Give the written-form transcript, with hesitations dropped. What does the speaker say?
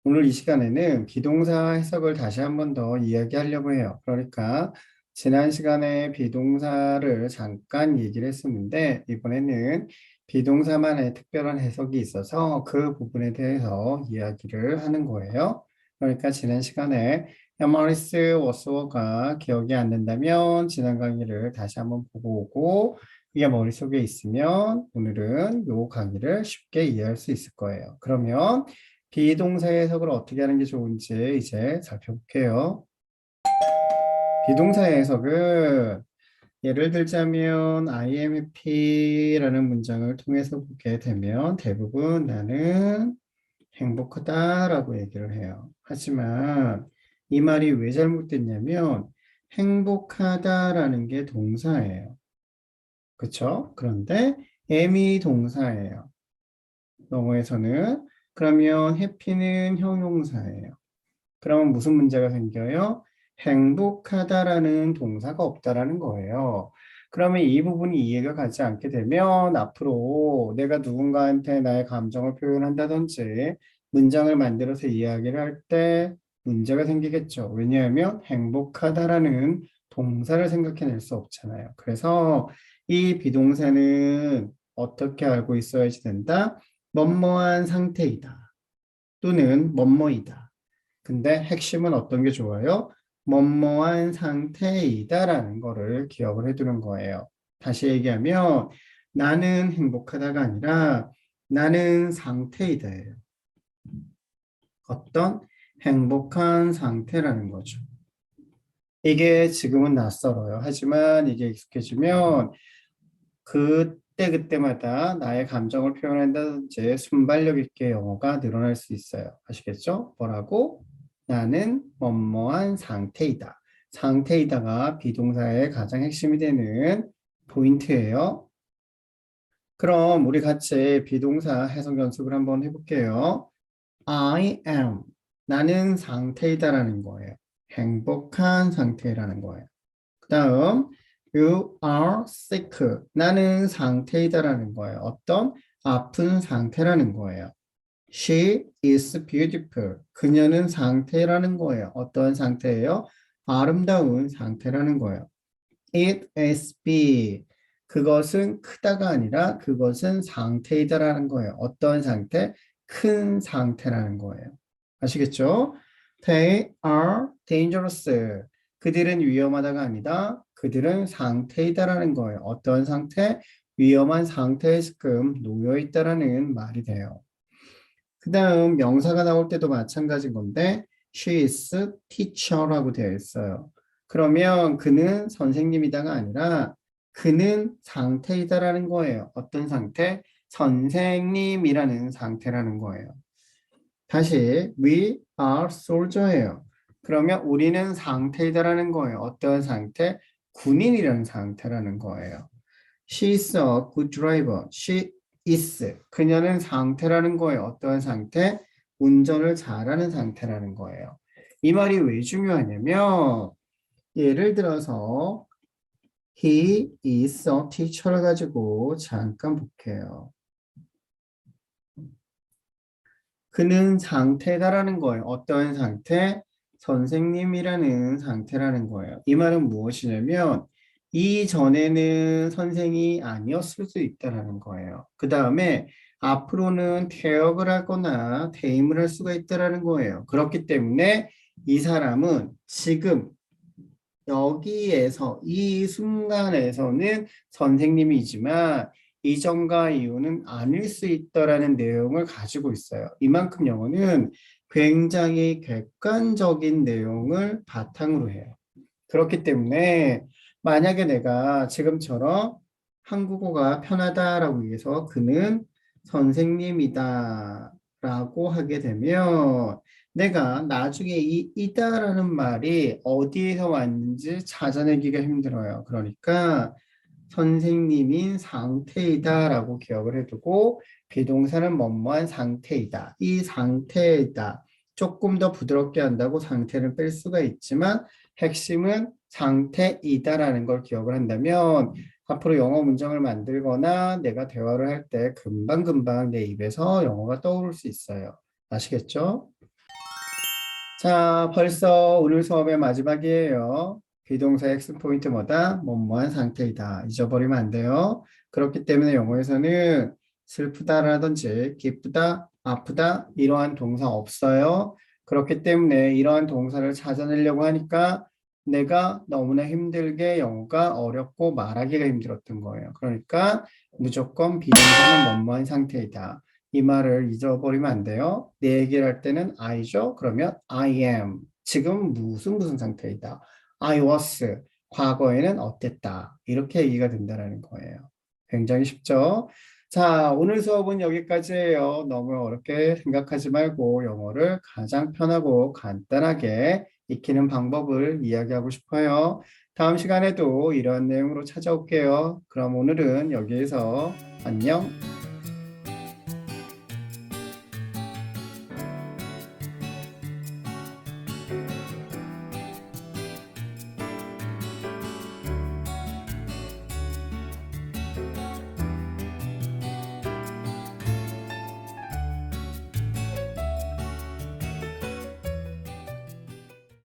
오늘 이 시간에는 비동사 해석을 다시 한 번 더 이야기하려고 해요. 그러니까 지난 시간에 비동사를 잠깐 얘기를 했었는데 이번에는 비동사만의 특별한 해석이 있어서 그 부분에 대해서 이야기를 하는 거예요. 그러니까 지난 시간에 에머리스 워스워가 기억이 안 난다면 지난 강의를 다시 한번 보고 오고 그게 머릿속에 있으면 오늘은 이 강의를 쉽게 이해할 수 있을 거예요. 그러면 비동사의 해석을 어떻게 하는 게 좋은지 이제 살펴볼게요. 비동사의 해석은 예를 들자면 I am happy라는 문장을 통해서 보게 되면 대부분 나는 행복하다라고 얘기를 해요. 하지만 이 말이 왜 잘못됐냐면 행복하다라는 게 동사예요. 그렇죠? 그런데 am이 동사예요. 영어에서는. 그러면 happy는 형용사예요. 그러면 무슨 문제가 생겨요? 행복하다라는 동사가 없다라는 거예요. 그러면 이 부분이 이해가 가지 않게 되면 앞으로 내가 누군가한테 나의 감정을 표현한다든지 문장을 만들어서 이야기를 할 때 문제가 생기겠죠. 왜냐하면 행복하다라는 동사를 생각해낼 수 없잖아요. 그래서 이 비동사는 어떻게 알고 있어야지 된다? 뭐뭐한 상태이다. 또는 뭐뭐이다. 근데 핵심은 어떤 게 좋아요? 뭐뭐한 상태이다라는 거를 기억을 해두는 거예요. 다시 얘기하면 나는 행복하다가 아니라 나는 상태이다예요. 어떤 행복한 상태라는 거죠. 이게 지금은 낯설어요. 하지만 이게 익숙해지면 그때그때마다 나의 감정을 표현한다든지 순발력 있게 영어가 늘어날 수 있어요. 아시겠죠? 뭐라고? 나는 뭐뭐한 상태이다. 상태이다가 비동사의 가장 핵심이 되는 포인트예요. 그럼 우리 같이 비동사 해석 연습을 한번 해볼게요. I am. 나는 상태이다라는 거예요. 행복한 상태라는 거예요. 그 다음 You are sick. 나는 상태이다라는 거예요. 어떤 아픈 상태라는 거예요. She is beautiful. 그녀는 상태라는 거예요. 어떤 상태예요? 아름다운 상태라는 거예요. It is big. 그것은 크다가 아니라 그것은 상태이다라는 거예요. 어떤 상태? 큰 상태라는 거예요. 아시겠죠? They are dangerous. 그들은 위험하다가 아니다. 그들은 상태이다라는 거예요. 어떤 상태? 위험한 상태에 지금 놓여 있다라는 말이 돼요. 그 다음 명사가 나올 때도 마찬가지인 건데 she is teacher라고 되어 있어요. 그러면 그는 선생님이다가 아니라 그는 상태이다라는 거예요. 어떤 상태? 선생님이라는 상태라는 거예요. 다시 we are soldier예요. 그러면 우리는 상태이다라는 거예요. 어떤 상태? 군인이라는 상태라는 거예요. She is a good driver. She is. 그녀는 상태라는 거예요. 어떠한 상태? 운전을 잘하는 상태라는 거예요. 이 말이 왜 중요하냐면 예를 들어서 he is a teacher를 가지고 잠깐 볼게요. 그는 상태다라는 거예요. 어떠한 상태? 선생님이라는 상태라는 거예요. 이 말은 무엇이냐면 이전에는 선생이 아니었을 수 있다라는 거예요. 그 다음에 앞으로는 퇴역을 하거나 퇴임을 할 수가 있다라는 거예요. 그렇기 때문에 이 사람은 지금 여기에서 이 순간에서는 선생님이지만 이전과 이후는 아닐 수 있다라는 내용을 가지고 있어요. 이만큼 영어는 굉장히 객관적인 내용을 바탕으로 해요. 그렇기 때문에 만약에 내가 지금처럼 한국어가 편하다라고 해서 그는 선생님이다라고 하게 되면 내가 나중에 이 이다라는 말이 어디에서 왔는지 찾아내기가 힘들어요. 그러니까 선생님인 상태이다라고 기억을 해두고 비동사는 뭐뭐한 상태이다. 이 상태이다. 조금 더 부드럽게 한다고 상태를 뺄 수가 있지만 핵심은 상태이다라는 걸 기억을 한다면 앞으로 영어 문장을 만들거나 내가 대화를 할 때 금방금방 내 입에서 영어가 떠오를 수 있어요. 아시겠죠? 자, 벌써 오늘 수업의 마지막이에요. 비동사의 핵심 포인트 뭐다? 뭐뭐한 상태이다. 잊어버리면 안 돼요. 그렇기 때문에 영어에서는 슬프다라든지 기쁘다, 아프다 이러한 동사 없어요. 그렇기 때문에 이러한 동사를 찾아내려고 하니까 내가 너무나 힘들게 영어가 어렵고 말하기가 힘들었던 거예요. 그러니까 무조건 비동사는 뭐뭐한 상태이다. 이 말을 잊어버리면 안 돼요. 내 얘기를 할 때는 I죠. 그러면 I am. 지금 무슨 상태이다. I was. 과거에는 어땠다. 이렇게 얘기가 된다는 거예요. 굉장히 쉽죠? 자, 오늘 수업은 여기까지예요. 너무 어렵게 생각하지 말고 영어를 가장 편하고 간단하게 익히는 방법을 이야기하고 싶어요. 다음 시간에도 이런 내용으로 찾아올게요. 그럼 오늘은 여기에서 안녕.